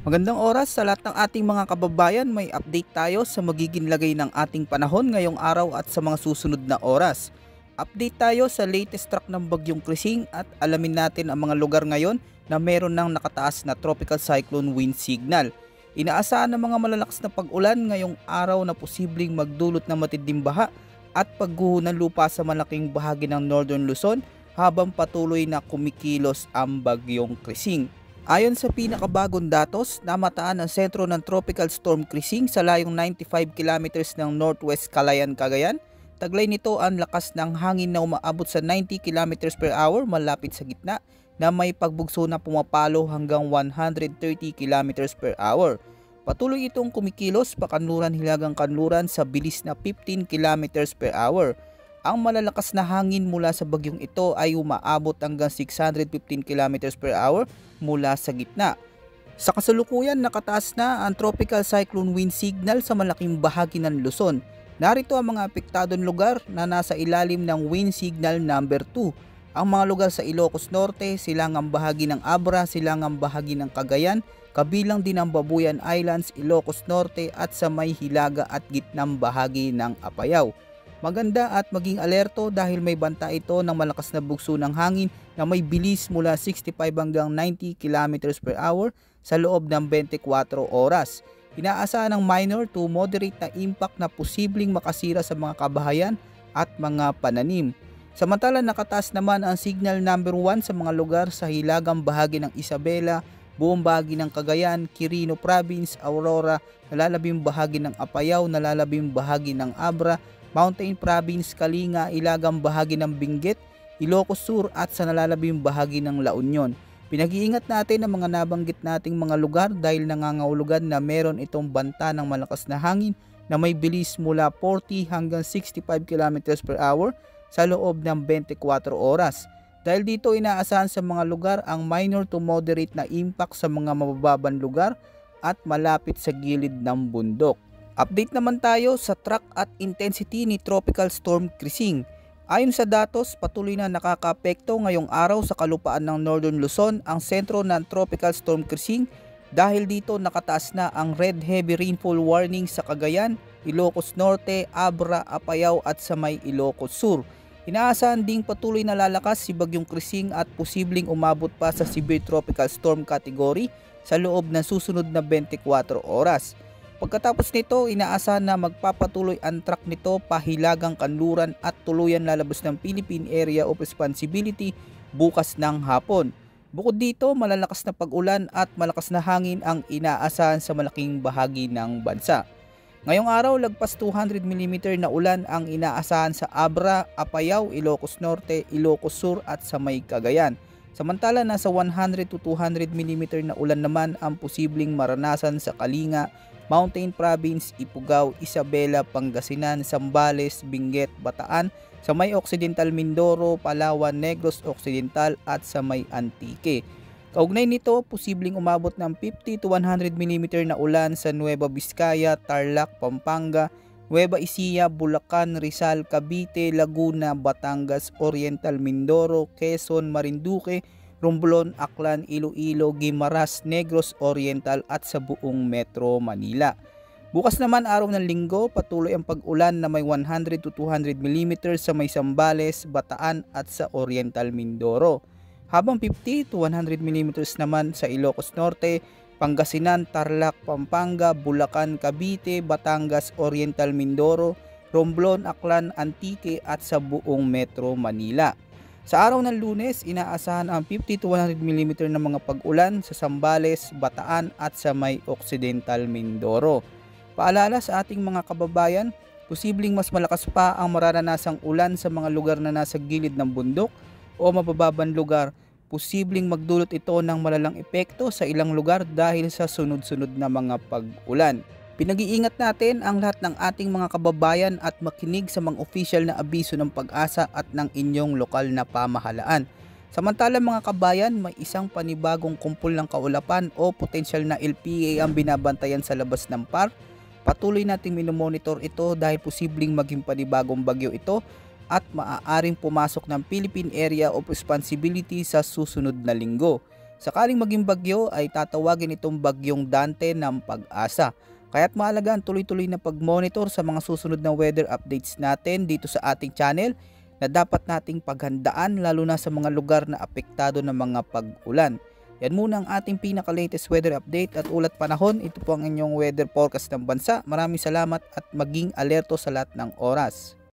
Magandang oras sa lahat ng ating mga kababayan. May update tayo sa magiging lagay ng ating panahon ngayong araw at sa mga susunod na oras. Update tayo sa latest track ng Bagyong Krising at alamin natin ang mga lugar ngayon na meron ng nakataas na tropical cyclone wind signal. Inaasahan ng mga malalakas na pag-ulan ngayong araw na posibleng magdulot ng matinding baha at pagguho ng lupa sa malaking bahagi ng Northern Luzon habang patuloy na kumikilos ang Bagyong Krising. Ayon sa pinakabagong datos, namataan ang sentro ng Tropical Storm Krising sa layong 95 kilometers ng Northwest Calayan, Cagayan. Taglay nito ang lakas ng hangin na umaabot sa 90 kilometers per hour malapit sa gitna na may pagbugso na pumapalo hanggang 130 kilometers per hour. Patuloy itong kumikilos pakanluran-hilagang kanluran sa bilis na 15 kilometers per hour. Ang malalakas na hangin mula sa bagyong ito ay umaabot hanggang 615 kilometers per hour mula sa gitna. Sa kasalukuyan, nakataas na ang tropical cyclone wind signal sa malaking bahagi ng Luzon. Narito ang mga apektadong lugar na nasa ilalim ng wind signal number 2. Ang mga lugar sa Ilocos Norte, silangang bahagi ng Abra, silangang bahagi ng Cagayan, kabilang din ang Babuyan Islands, Ilocos Norte at sa may hilaga at gitnang bahagi ng Apayao. Maganda at maging alerto dahil may banta ito ng malakas na bugso ng hangin na may bilis mula 65 hanggang 90 km per hour sa loob ng 24 oras. Inaasahan ng minor to moderate na impact na posibleng makasira sa mga kabahayan at mga pananim. Samantala nakataas naman ang signal number 1 sa mga lugar sa hilagang bahagi ng Isabela, buong bahagi ng Cagayan, Quirino Province, Aurora, nalalabing bahagi ng Apayao, nalalabing bahagi ng Abra, Mountain Province, Kalinga, ilagang bahagi ng Benguet, Ilocos Sur at sa nalalabing bahagi ng La Union. Pinag-iingat natin ang mga nabanggit nating mga lugar dahil nangangahulugan na meron itong banta ng malakas na hangin na may bilis mula 40 hanggang 65 km per hour sa loob ng 24 oras. Dahil dito inaasahan sa mga lugar ang minor to moderate na impact sa mga mabababang lugar at malapit sa gilid ng bundok. Update naman tayo sa track at intensity ni Tropical Storm Krising. Ayon sa datos, patuloy na nakakaapekto ngayong araw sa kalupaan ng Northern Luzon ang sentro ng Tropical Storm Krising dahil dito nakataas na ang red heavy rainfall warning sa Cagayan, Ilocos Norte, Abra, Apayao at sa may Ilocos Sur. Inaasahan ding patuloy na lalakas si Bagyong Krising at posibleng umabot pa sa severe tropical storm category sa loob ng susunod na 24 oras. Pagkatapos nito, inaasahan na magpapatuloy ang track nito pahilagang kanluran at tuluyan lalabas ng Philippine Area of Responsibility bukas ng hapon. Bukod dito, malalakas na pag-ulan at malakas na hangin ang inaasahan sa malaking bahagi ng bansa. Ngayong araw, lagpas 200 mm na ulan ang inaasahan sa Abra, Apayao, Ilocos Norte, Ilocos Sur at sa may Cagayan. Samantala, nasa 100 to 200 mm na ulan naman ang posibleng maranasan sa Kalinga, Mountain Province, Ifugao, Isabela, Pangasinan, Zambales, Benguet, Bataan, sa may Occidental Mindoro, Palawan, Negros Occidental at sa may Antique. Kaugnay nito, posibleng umabot ng 50 to 100 mm na ulan sa Nueva Vizcaya, Tarlac, Pampanga, Nueva Ecija, Bulacan, Rizal, Cavite, Laguna, Batangas, Oriental Mindoro, Quezon, Marinduque, Romblon, Aklan, Iloilo, Guimaras, Negros Oriental at sa buong Metro Manila. Bukas naman araw ng Linggo, patuloy ang pag-ulan na may 100 to 200 mm sa may Zambales, Bataan at sa Oriental Mindoro. Habang 50 to 100 mm naman sa Ilocos Norte, Pangasinan, Tarlac, Pampanga, Bulacan, Cavite, Batangas, Oriental Mindoro, Romblon, Aklan, Antique at sa buong Metro Manila. Sa araw ng Lunes, inaasahan ang 50 to 100 mm na mga pag-ulan sa Zambales, Bataan at sa may Occidental Mindoro. Paalala sa ating mga kababayan, posibleng mas malakas pa ang mararanasang ulan sa mga lugar na nasa gilid ng bundok o mabababang lugar. Posibleng magdulot ito ng malalang epekto sa ilang lugar dahil sa sunod-sunod na mga pag-ulan. Pinag-iingat natin ang lahat ng ating mga kababayan at makinig sa mga official na abiso ng Pag-asa at ng inyong lokal na pamahalaan. Samantala mga kabayan, may isang panibagong kumpol ng kaulapan o potensyal na LPA ang binabantayan sa labas ng park. Patuloy nating minomonitor ito dahil posibleng maging panibagong bagyo ito at maaaring pumasok ng Philippine Area of Responsibility sa susunod na linggo. Sakaling maging bagyo ay tatawagin itong bagyong Dante ng Pag-asa. Kaya't mahalaga ang tuloy-tuloy na pag-monitor sa mga susunod na weather updates natin dito sa ating channel na dapat nating paghandaan lalo na sa mga lugar na apektado ng mga pag-ulan. Yan muna ang ating pinaka-latest weather update at ulat panahon. Ito po ang inyong weather forecast ng bansa. Maraming salamat at maging alerto sa lahat ng oras.